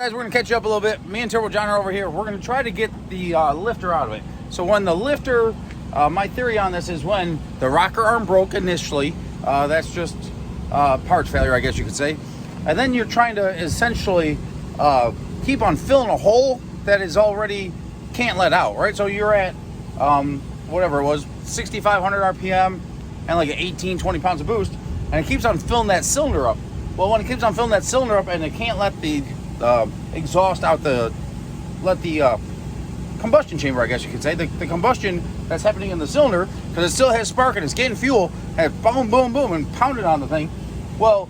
Guys, we're gonna catch you up a little bit. Me and Turbo John are over here. We're gonna try to get the lifter out of it. So when the lifter, my theory on this is when the rocker arm broke initially, that's just parts failure, I guess you could say. And then you're trying to essentially keep on filling a hole that is already can't let out, right? So you're at whatever it was, 6,500 RPM and like 18, 20 pounds of boost, and it keeps on filling that cylinder up. Well, when it keeps on filling that cylinder up and it can't let the exhaust out combustion chamber, I guess you could say, the combustion that's happening in the cylinder, because it still has spark and it's getting fuel, and boom, boom, boom, and pounded on the thing. Well,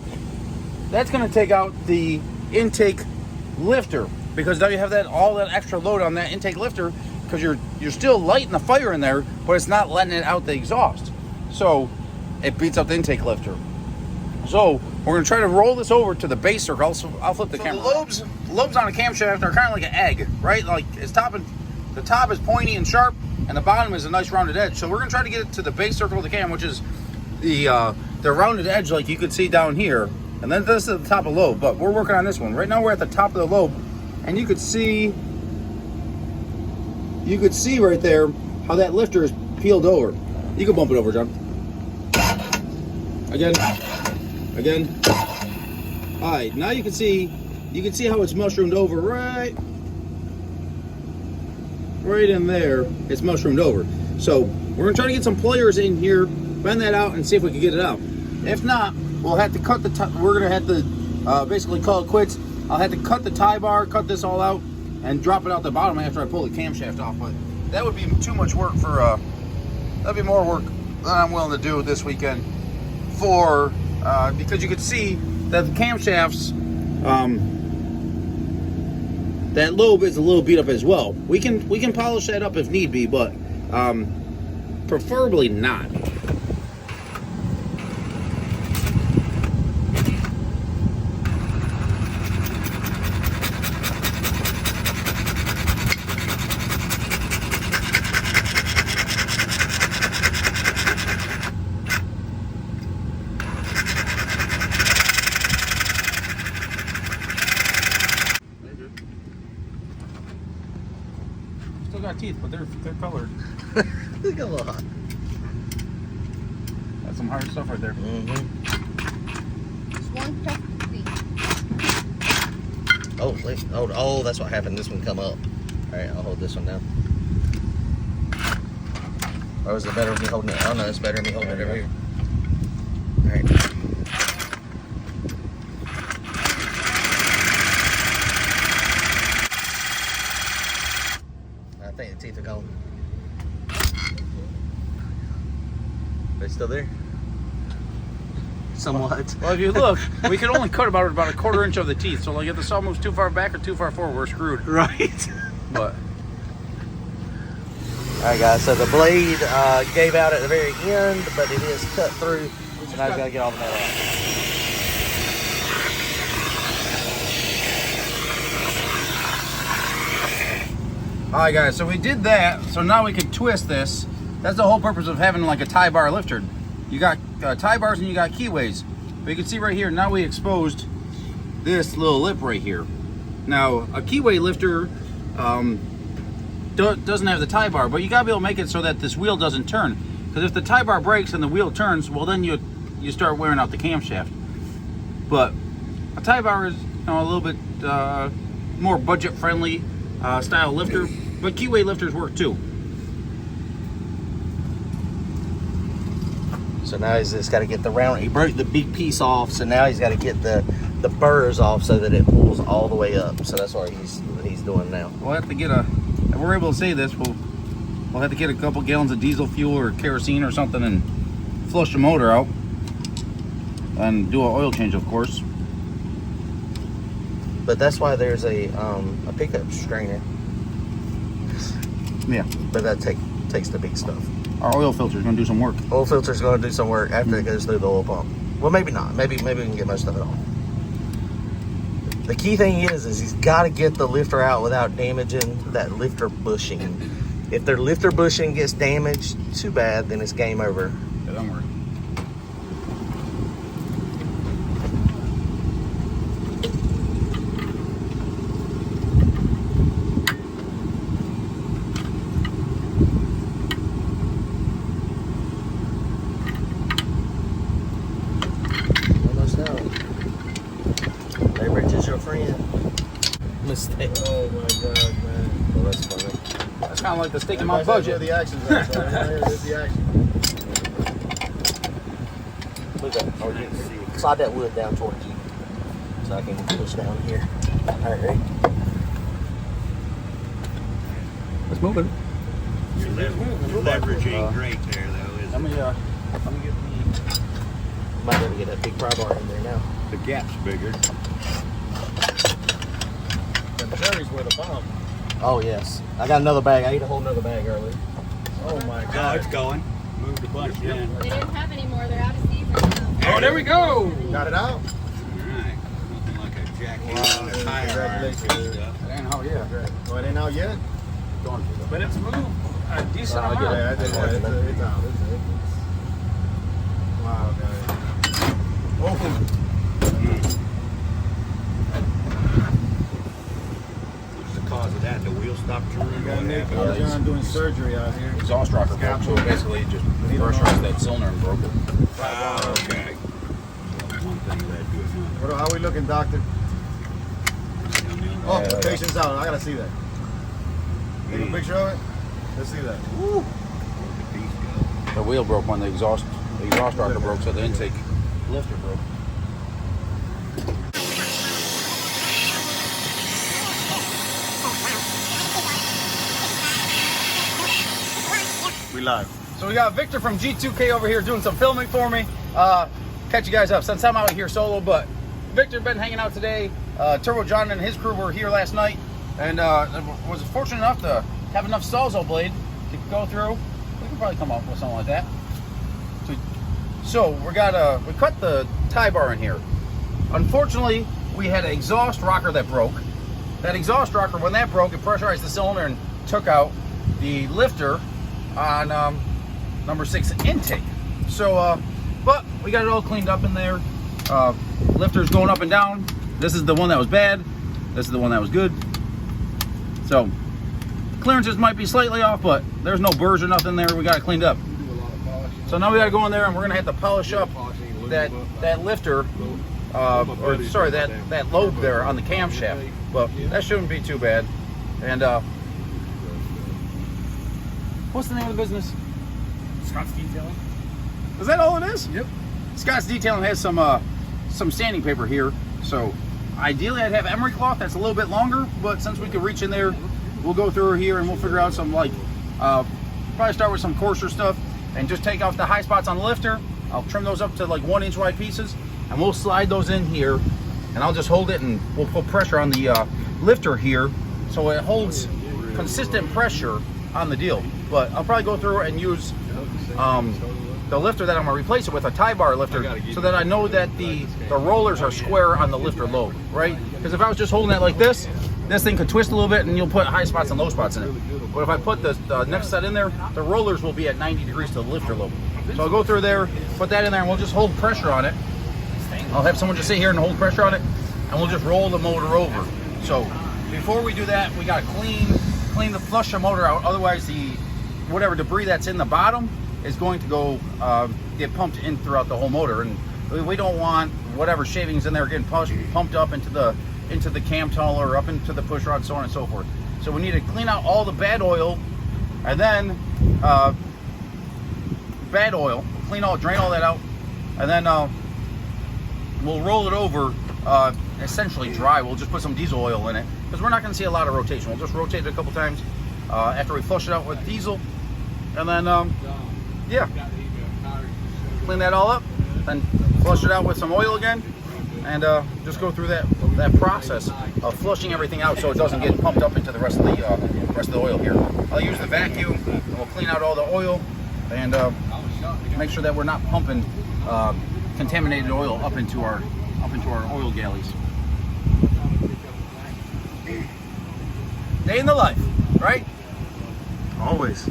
that's going to take out the intake lifter, because now you have all that extra load on that intake lifter, because you're still lighting the fire in there, but it's not letting it out the exhaust. So it beats up the intake lifter. So we're going to try to roll this over to the base circle. I'll flip the camera. The lobes on a camshaft are kind of like an egg, right? Like the top is pointy and sharp, and the bottom is a nice rounded edge. So we're going to try to get it to the base circle of the cam, which is the rounded edge like you could see down here. And then this is the top of the lobe, but we're working on this one. Right now we're at the top of the lobe, and you could see right there how that lifter is peeled over. You can bump it over, John. Again. All right, now you can see how it's mushroomed over right in there. It's mushroomed over. So we're gonna try to get some pliers in here, bend that out, and see if we can get it out. If not, we'll have to cut we're gonna have to basically call it quits. I'll have to cut the tie bar, cut this all out, and drop it out the bottom after I pull the camshaft off. But that would be too much work for that'd be more work than I'm willing to do this weekend for because you could see that the camshafts, that lobe is a little beat up as well. We can polish that up if need be, but preferably not. Still got teeth, but they're colored. They got a little hot. That's some hard stuff right there. Just one tough to see. Oh, wait. Oh, that's what happened. This one come up. All right, I'll hold this one down. Or is it better me holding it? Oh no, it's better me holding it over here. All right. I think the teeth are gone. They still there? Somewhat. Well, if you look, we can only cut about a quarter inch of the teeth. So like if the saw moves too far back or too far forward, we're screwed. Right. But all right, guys. So the blade gave out at the very end, but it is cut through. So now I got to get all the metal out. Alright guys, so we did that, so now we can twist this. That's the whole purpose of having like a tie bar lifter. You got tie bars and you got keyways. But you can see right here, now we exposed this little lip right here. Now, a keyway lifter doesn't have the tie bar, but you gotta be able to make it so that this wheel doesn't turn. Because if the tie bar breaks and the wheel turns, well then you start wearing out the camshaft. But a tie bar is a little bit more budget friendly style lifter, but keyway lifters work too. So now he's just got to get the round. He broke the big piece off, so now he's got to get the burrs off so that it pulls all the way up. So that's what he's doing now. We'll have to get if we're able to say this, we'll have to get a couple gallons of diesel fuel or kerosene or something and flush the motor out and do an oil change, of course. But that's why there's a pickup strainer. Yeah. But that takes the big stuff. Our oil filter is going to do some work. Oil filter is going to do some work after it goes through the oil pump. Well, maybe not. Maybe we can get most of it off. The key thing is he's got to get the lifter out without damaging that lifter bushing. If their lifter bushing gets damaged, too bad. Then it's game over. Yeah, don't worry. mistake. Oh my god, man. Well, that's funny. That's kind of like the steak in my That's where budget. the action's at. So there's the action. Look at that. Oh, you slide that wood down towards you, so I can push down here. All right, ready? Let's move it. Your leverage ain't great there, though, is Let me it? get Might be able to get that big pry bar in there now. The gap's bigger. The cherries were the bomb. Oh yes, I got another bag. I ate a whole nother bag earlier. Oh my Oh, god. it's going. Moved a bunch in. They didn't have any more. They're out of season now. Oh, there we go. Got it out? Alright. Nothing like a jacket Wow, and a tire iron congratulations, and dude. stuff. It ain't how, yeah. Great. Oh, it ain't out yet? But it's moved a decent Yeah, amount. it's out. Wow, guys. Oh, What's the cause of that? The wheel stopped turning? we got What Nick happened? and John doing surgery out here. Exhaust rocker broke, so basically just pressurized that cylinder and broke it. Oh, okay. One thing led to another. How we looking, doctor? Oh, Yeah. the patient's out. I gotta see that. Take a picture of it? Let's see that. Where'd the piece go? The wheel broke when the exhaust rocker broke, so the intake lifter broke. We live. So we got Victor from G2K over here doing some filming for me. Catch you guys up since I'm out here solo, but Victor been hanging out today. Turbo John and his crew were here last night, and was fortunate enough to have enough Sawzall blade to go through. We can probably come up with something like that. So we cut the tie bar in here. Unfortunately, we had an exhaust rocker that broke. That exhaust rocker, when that broke, it pressurized the cylinder and took out the lifter on number 6 intake. So, but we got it all cleaned up in there. Lifter's going up and down. This is the one that was bad. This is the one that was good. So clearances might be slightly off, but there's no burrs or nothing there. We got it cleaned up. So now we got to go in there and we're gonna have to polish up that lifter, or sorry, that lobe there on the camshaft. But that shouldn't be too bad. And what's the name of the business? Scott's Detailing. Is that all it is? Yep. Scott's Detailing has some sanding paper here. So ideally I'd have emery cloth that's a little bit longer, but since we could reach in there, we'll go through here and we'll figure out some probably start with some coarser stuff and just take off the high spots on the lifter. I'll trim those up to like 1-inch wide pieces and we'll slide those in here and I'll just hold it and we'll put pressure on the lifter here so it holds consistent pressure on the deal. But I'll probably go through and use the lifter that I'm gonna replace it with, a tie bar lifter, so that I know that the rollers are square on the lifter lobe, right? Because if I was just holding it like this thing could twist a little bit and you'll put high spots and low spots in it. But if I put the next set in there, the rollers will be at 90 degrees to the lifter lobe. So I'll go through there, put that in there, and we'll just hold pressure on it. I'll have someone just sit here and hold pressure on it, and we'll just roll the motor over. So before we do that, we gotta clean the flush the motor out. Otherwise, whatever debris that's in the bottom is going to go get pumped in throughout the whole motor, and we don't want whatever shavings in there getting pumped up into the cam tunnel or up into the push rod, so on and so forth. So we need to clean out all the bad oil, and then drain all that out, and then we'll roll it over essentially dry. We'll just put some diesel oil in it because we're not going to see a lot of rotation. We'll just rotate it a couple times after we flush it out with diesel, and then yeah, clean that all up, then flush it out with some oil again, and just go through that process of flushing everything out so it doesn't get pumped up into the rest of the oil here. I'll use the vacuum and we'll clean out all the oil and make sure that we're not pumping contaminated oil up into our oil galleys. Day in the life, right? Always.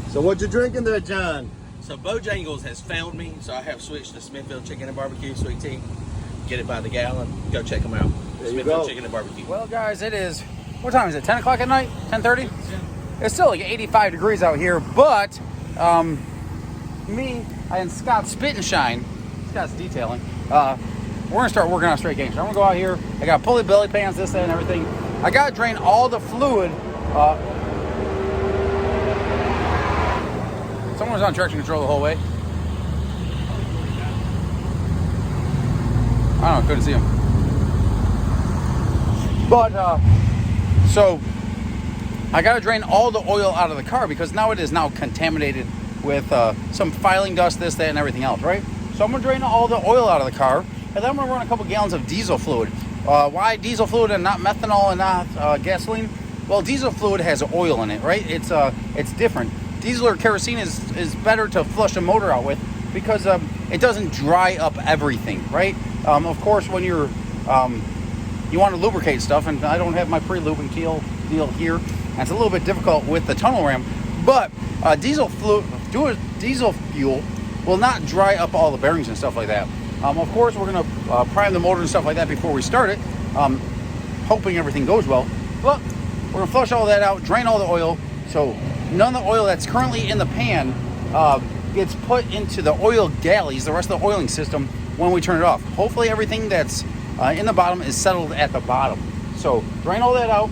So what you drinking there, John? So Bojangles has found me, so I have switched to Smithfield Chicken and Barbecue Sweet Tea. Get it by the gallon. Go check them out. There you Smithfield go. Chicken and Barbecue. Well, guys, it is, what time is it? 10 o'clock at night? 10:30? It's still like 85 degrees out here, but me and Scott Spit and Shine, Scott's Detailing, we're gonna start working on straight gangs. I'm gonna go out here. I got pulley belly pans, this, that, and everything. I gotta drain all the fluid. Someone was on traction control the whole way. I don't know, couldn't see him. But, so, I gotta drain all the oil out of the car because now it is now contaminated with some filing dust, this, that, and everything else, right? So I'm gonna drain all the oil out of the car, and then I'm gonna run a couple gallons of diesel fluid. Why diesel fluid and not methanol and not gasoline? Well, diesel fluid has oil in it, right? It's different. Diesel or kerosene is better to flush a motor out with because it doesn't dry up everything, right? Of course, when you're you want to lubricate stuff, and I don't have my pre-lubing deal here, and it's a little bit difficult with the tunnel ram, but diesel fuel will not dry up all the bearings and stuff like that. Of course, we're going to prime the motor and stuff like that before we start it, hoping everything goes well. But we're going to flush all that out, drain all the oil, so none of the oil that's currently in the pan gets put into the oil galleys, the rest of the oiling system, when we turn it off. Hopefully everything that's in the bottom is settled at the bottom. So drain all that out,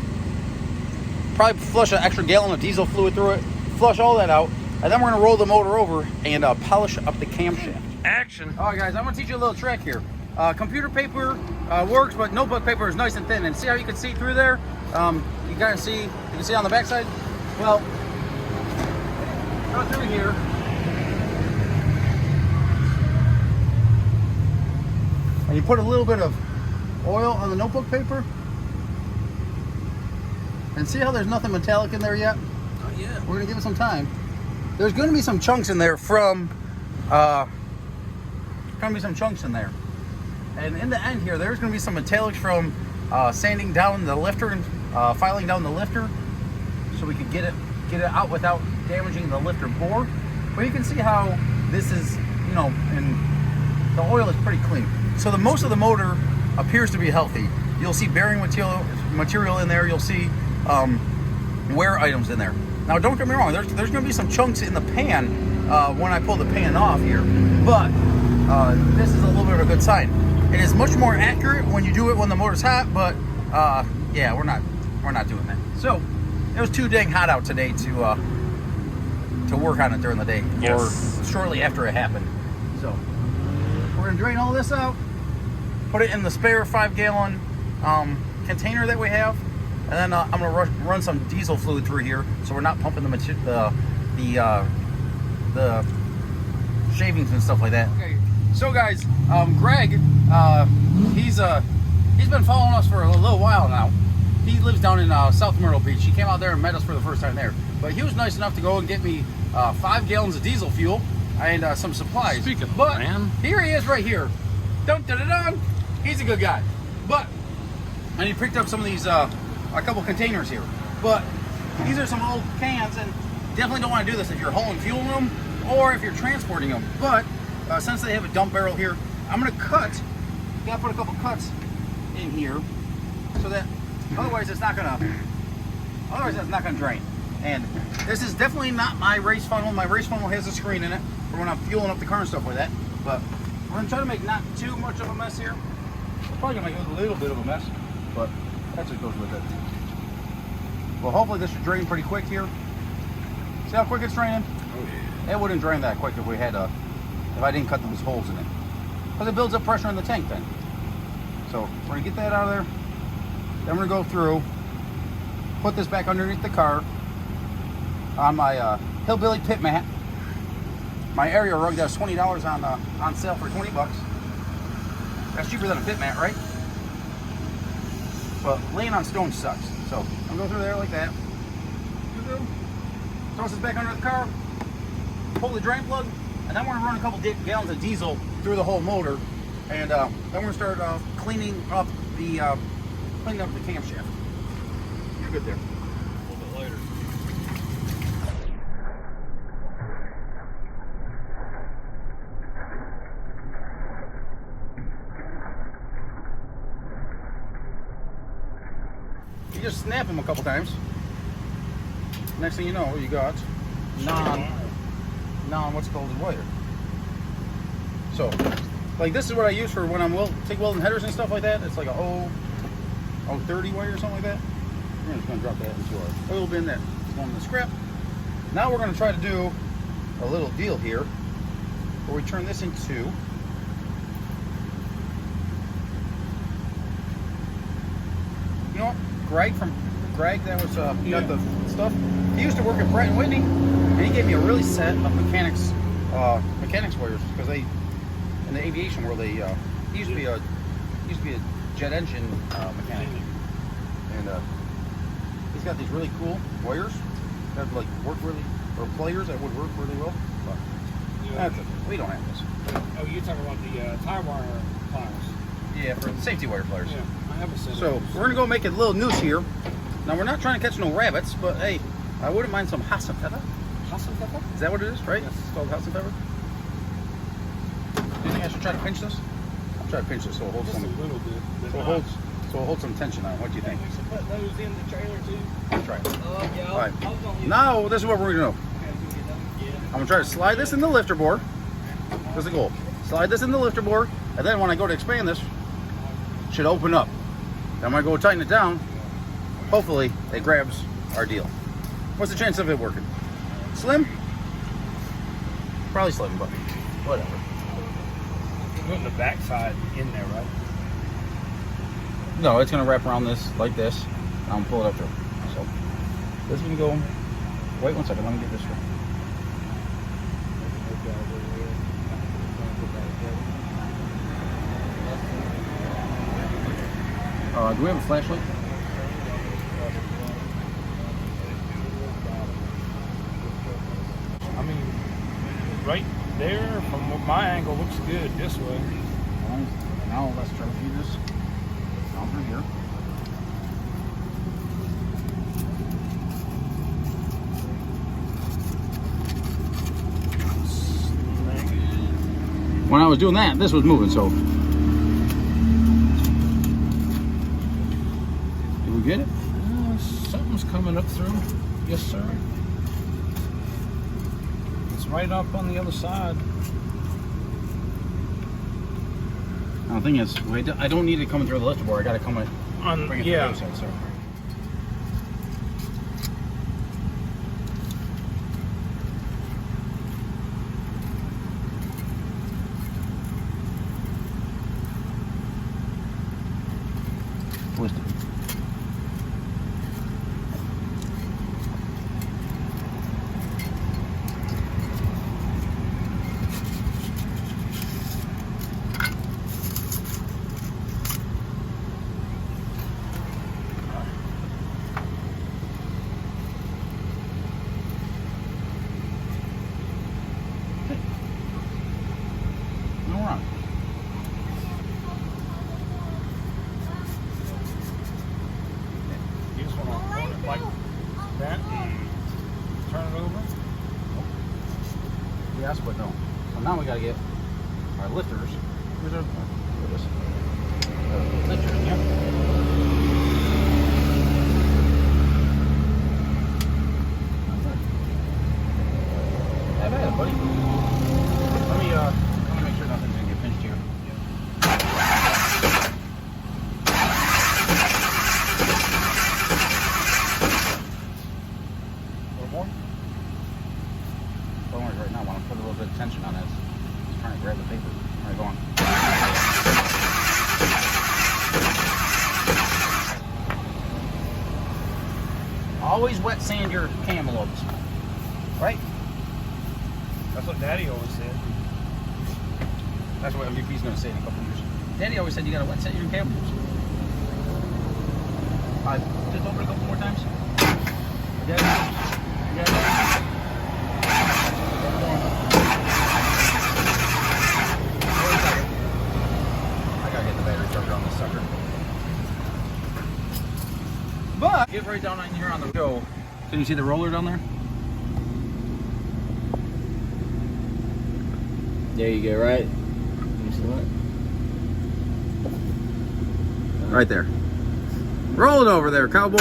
probably flush an extra gallon of diesel fluid through it, flush all that out, and then we're going to roll the motor over and polish up the camshaft. Action. All right, guys, I'm going to teach you a little trick here. Computer paper works, but notebook paper is nice and thin. And see how you can see through there? You can see on the back side? Well, go through here. And you put a little bit of oil on the notebook paper. And see how there's nothing metallic in there yet? Oh, yeah. We're going to give it some time. There's going to be some chunks in there from... going to be some chunks in there. And in the end here, there's going to be some metallics from sanding down the lifter and filing down the lifter so we could get it out without damaging the lifter bore. But you can see how this is, you know, and the oil is pretty clean. So the most of the motor appears to be healthy. You'll see bearing material in there. You'll see wear items in there. Now, don't get me wrong. There's going to be some chunks in the pan when I pull the pan off here, but this is a little bit of a good sign. It is much more accurate when you do it when the motor's hot, but yeah, we're not doing that. So it was too dang hot out today to work on it during the day or shortly after it happened. So we're gonna drain all this out, put it in the spare 5-gallon container that we have, and then I'm gonna run some diesel fluid through here so we're not pumping the shavings and stuff like that. Okay. So guys, Greg, he's been following us for a little while now. He lives down in South Myrtle Beach. He came out there and met us for the first time there. But he was nice enough to go and get me 5 gallons of diesel fuel and some supplies. Speaking of, but man, here he is right here. Dun dun dun dun. He's a good guy. But and he picked up some of these a couple containers here. But these are some old cans, and definitely don't want to do this if you're hauling fuel room or if you're transporting them. But since they have a dump barrel here, I'm gonna cut. Gotta put a couple cuts in here so that otherwise it's not gonna drain. And this is definitely not my race funnel. My race funnel has a screen in it for when I'm fueling up the car and stuff like that. But we're gonna try to make not too much of a mess here. We're probably gonna make a little bit of a mess, but that's what goes with it. Well, hopefully this should drain pretty quick here. See how quick it's draining? Oh yeah. It wouldn't drain that quick if if I didn't cut those holes in it. Because it builds up pressure in the tank then. So we're gonna get that out of there. Then we're gonna go through, put this back underneath the car on my Hillbilly pit mat. My area rug that's $20 on sale for 20 bucks. That's cheaper than a pit mat, right? But laying on stone sucks. So I'm gonna go through there like that. Toss this back under the car, pull the drain plug, and then we're gonna run a couple gallons of diesel through the whole motor, and then we're gonna start cleaning up the camshaft. You're good there. A little bit later. You just snap them a couple times. Next thing you know, you got what's called wire. So, like this is what I use for when I'm TIG welding headers and stuff like that. It's like a 30 weight or something like that. We're just going to drop that into our oil bin that's going in the scrap. Now we're going to try to do a little deal here where we turn this into you know what? Greg that was got the stuff. He used to work at Pratt & Whitney, and he gave me a really set of mechanics wires because they in the aviation world he used to be a jet engine mechanic, and he's got these really cool wires that like work really, or players that would work really well. But that's it. We don't have this. Oh, you're talking about the tie wire pliers. Yeah, for safety wire pliers. Yeah, I have a set. So we're gonna go make a little noose here. Now we're not trying to catch no rabbits, but hey, I wouldn't mind some Hassenpfeffer. Hassenpfeffer? Is that what it is, right? Yes. It's called Hassenpfeffer. Do you think I should try to pinch this? I'll try to pinch this so it holds Just some. a little bit. So it holds some tension on it. What do you think? We should put those in the trailer too. I'll try it. Yeah. All right. Now this is what we're gonna do. I'm gonna try to slide this in the lifter bore. That's the goal. Slide this in the lifter bore, and then when I go to expand this, it should open up. Then when I go tighten it down, hopefully it grabs our deal. What's the chance of it working? Slim? Probably slim, but whatever. Putting the backside in there, right? No, it's gonna wrap around this like this. And I'm gonna pull it up through. So this can go. Wait 1 second. Let me get this straight. Do we have a flashlight? I mean, right there from my angle looks good this way. Now let's try to feed this down through here. When I was doing that, this was moving, so. Did we get it? Something's coming up through. Yes, sir. It's right up on the other side. The thing is, I don't need it coming through the lifter board. I got to come On bring it yeah. through the other side, so. Twist it. No wrong. You just want to hold it like that and turn it over. Yes, but no. So now we got to get our lifters. Where's our lifters? Yeah. Have at it, buddy. Let me make sure nothing's gonna get pinched here. A little more? Don't worry, right now I want to put a little bit of tension on it. Just trying to grab the paper. All right, go on. Always wet sand your cam lobes, right? That's what Daddy always said. That's what MVP's going to say in a couple years. Daddy always said you got to wet set your cam lobes. Just open it a couple more times. Daddy. I gotta get the battery charger on this sucker. But get right down in here on the go. Can you see the roller down there? There you go, right? You see that? Right there. Roll it over there, cowboy.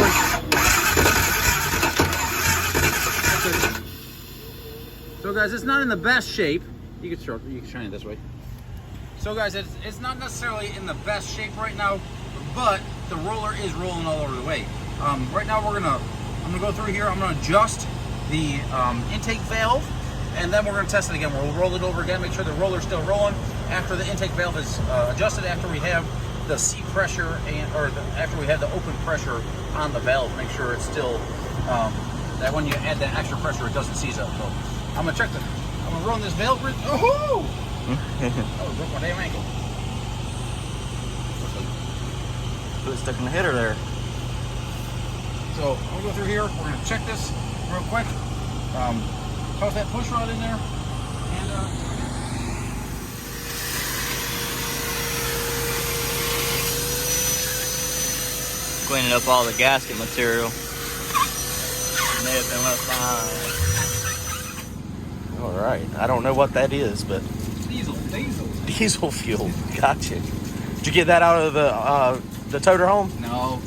So guys, it's not in the best shape. You can shine it this way. So guys, it's not necessarily in the best shape right now, but the roller is rolling all over the way. Right now I'm gonna go through here. I'm gonna adjust the intake valve, and then we're gonna test it again. We'll roll it over again, make sure the roller's still rolling after the intake valve is adjusted, after we have the seat pressure after we have the open pressure on the valve. Make sure it's still that when you add that extra pressure, it doesn't seize up. So I'm gonna run this valve. Oh! Oh, broke my damn ankle. Put stuck in the header there. So I'm gonna go through here. We're gonna check this real quick. Toss that push rod in there, and Cleaning up all the gasket material. May have been left behind. All right. I don't know what that is, but diesel fuel. Gotcha. Did you get that out of the toter home? No.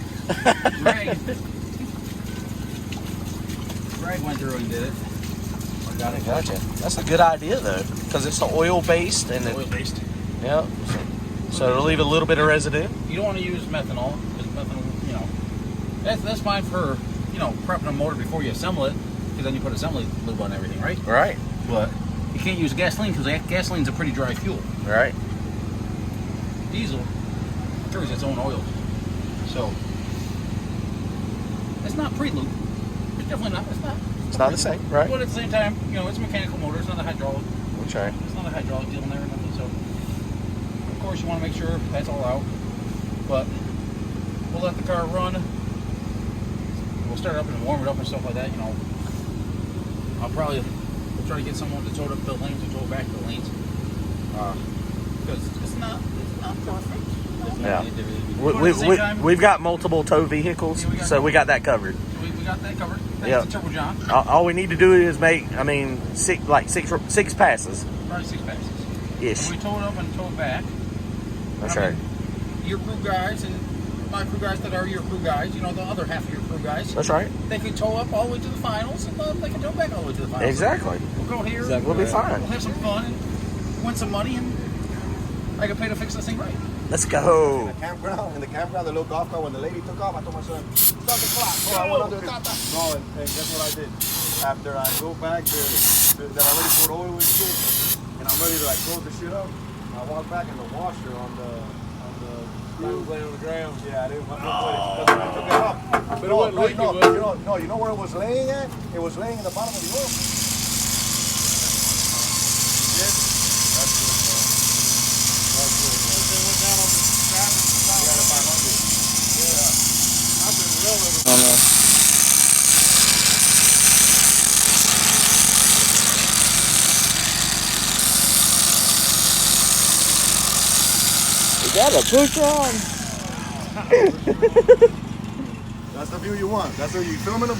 Greg went through and did it. Got it. Gotcha. That's a good idea though, because it's oil based and Oil based. yeah. So it'll leave a little bit of residue. You don't want to use methanol, because methanol, you know, that's fine for, you know, prepping a motor before you assemble it, because then you put assembly lube on everything, right? Right. But you can't use gasoline, because gasoline's a pretty dry fuel. Right. Diesel carries its own oil, so it's not pre-lube. It's definitely not. It's not the same, right? But at the same time, you know, it's a mechanical motor. It's not a hydraulic. That's right. It's not a hydraulic deal in there or nothing. So, of course, you want to make sure that's all out. But we'll let the car run. We'll start it up and warm it up and stuff like that. You know, we'll try to get someone to tow it up the lanes and tow it back to the lanes. Because it's not perfect. Yeah. But at the same time, We've got multiple tow vehicles, Yeah, so we got that covered. we got that covered. Yeah. Thanks to Turbo John. All we need to do is make, six passes. Probably 6 passes. Ish. And we tow it up and tow it back. That's I right. mean, your crew guys and my crew guys that are your crew guys, you know, the other half of your crew guys, That's right. they can tow up all the way to the finals, and they can tow back all the way to the finals. Exactly. We'll go here. We'll be fine. We'll have some fun and win some money, and I can pay to fix this thing right. Let's go. In the campground, the little golf cart, when the lady took off, I told my son, stop the clock. So I went under the no, and guess what I did? After I go back that I already poured oil and shit, and I'm ready to like close the shit up, I walked back in the washer on the laying on the ground. Yeah, I didn't want to put it because I took it up. But you know where it was laying at? It was laying in the bottom of the oil. Yes. That's good, man. That's good, man. Oh no. Is that a push rod? That's the view you want. That's where you filming them.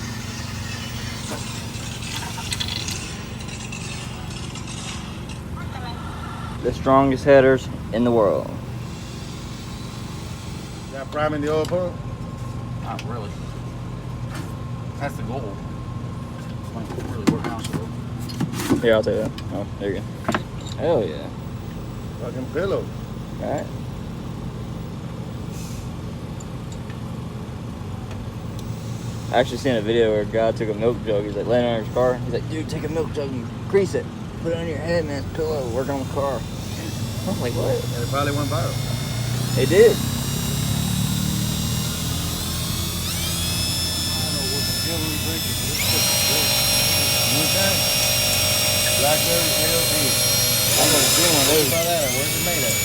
The strongest headers in the world. That priming the oil pump. Not really. That's the goal. It's really working out so well. Here, I'll take that. Oh, there you go. Hell yeah. Fucking pillow. Alright. I actually seen a video where a guy took a milk jug. He's like laying on his car. He's like, dude, take a milk jug and grease it. Put it on your head, man. It's a pillow. Working on the car. I was like, what? And it probably went viral. It did. Blackberry pale tea. I'm gonna see one of those. Where's it made at?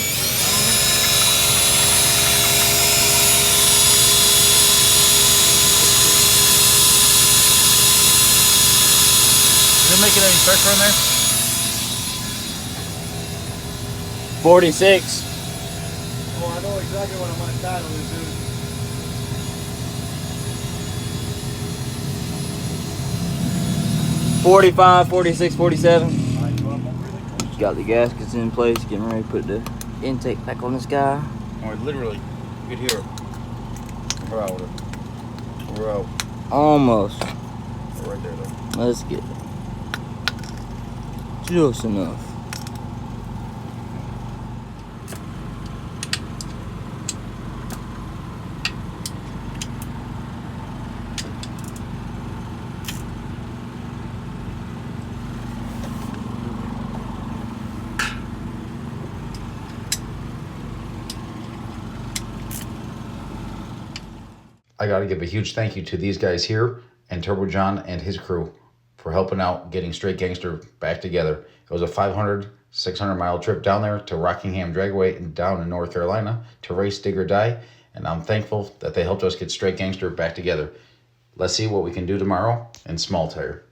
Is it making any pressure on there? 46. Oh, I know exactly what I'm gonna title this, dude. 45, 46, 47. Got the gaskets in place, getting ready to put the intake back on this guy. Or literally, you could hear it. We're out. We're out. Almost. We're right there, though. Let's get it. Just enough. I got to give a huge thank you to these guys here and Turbo John and his crew for helping out getting Straight Gangster back together. It was a 500, 600-mile trip down there to Rockingham Dragway and down in North Carolina to race Dig or Die, and I'm thankful that they helped us get Straight Gangster back together. Let's see what we can do tomorrow in Small Tire.